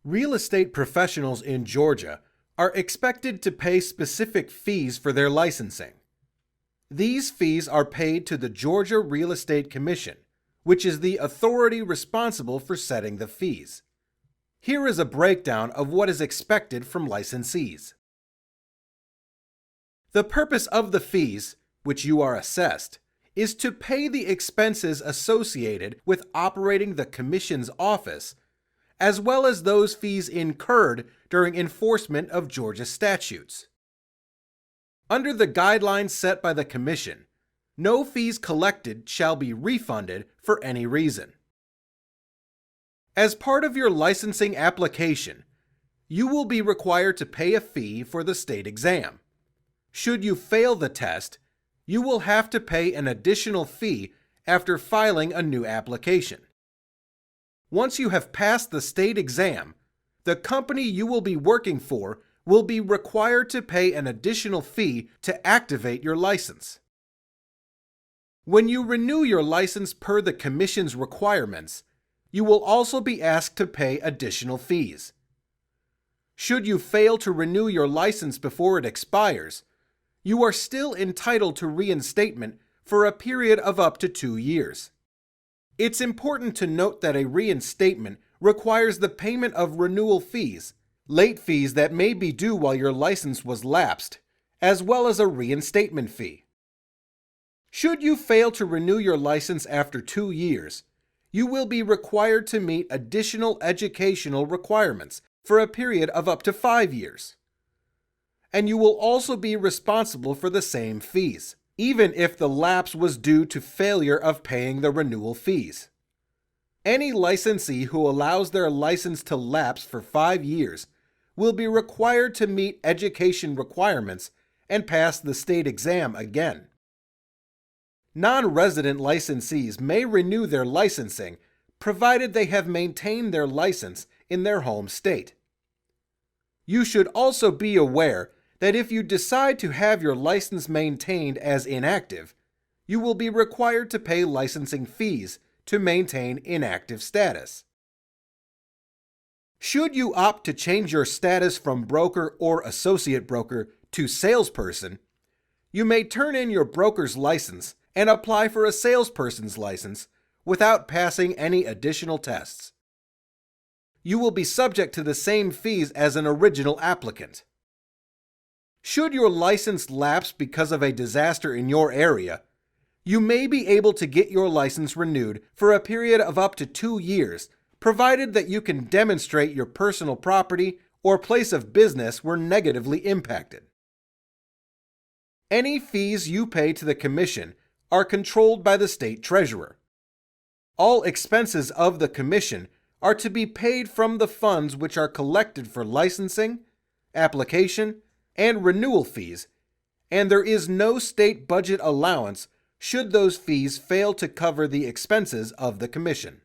Real estate professionals in Georgia are expected to pay specific fees for their licensing. These fees are paid to the Georgia Real Estate Commission, which is the authority responsible for setting the fees. Here is a breakdown of what is expected from licensees. The purpose of the fees, which you are assessed, is to pay the expenses associated with operating the Commission's office, as well as those fees incurred during enforcement of Georgia statutes. Under the guidelines set by the Commission, no fees collected shall be refunded for any reason. As part of your licensing application, you will be required to pay a fee for the state exam. Should you fail the test, you will have to pay an additional fee after filing a new application. Once you have passed the state exam, the company you will be working for will be required to pay an additional fee to activate your license. When you renew your license per the Commission's requirements, you will also be asked to pay additional fees. Should you fail to renew your license before it expires, you are still entitled to reinstatement for a period of up to 2 years. It's important to note that a reinstatement requires the payment of renewal fees, late fees that may be due while your license was lapsed, as well as a reinstatement fee. Should you fail to renew your license after 2 years, you will be required to meet additional educational requirements for a period of up to 5 years. And you will also be responsible for the same fees, even if the lapse was due to failure of paying the renewal fees. Any licensee who allows their license to lapse for 5 years will be required to meet education requirements and pass the state exam again. Non-resident licensees may renew their licensing provided they have maintained their license in their home state. You should also be aware that if you decide to have your license maintained as inactive, you will be required to pay licensing fees to maintain inactive status. Should you opt to change your status from broker or associate broker to salesperson, you may turn in your broker's license and apply for a salesperson's license without passing any additional tests. You will be subject to the same fees as an original applicant. Should your license lapse because of a disaster in your area, you may be able to get your license renewed for a period of up to 2 years, provided that you can demonstrate your personal property or place of business were negatively impacted. Any fees you pay to the Commission are controlled by the state treasurer. All expenses of the Commission are to be paid from the funds which are collected for licensing, application, and renewal fees, and there is no state budget allowance should those fees fail to cover the expenses of the Commission.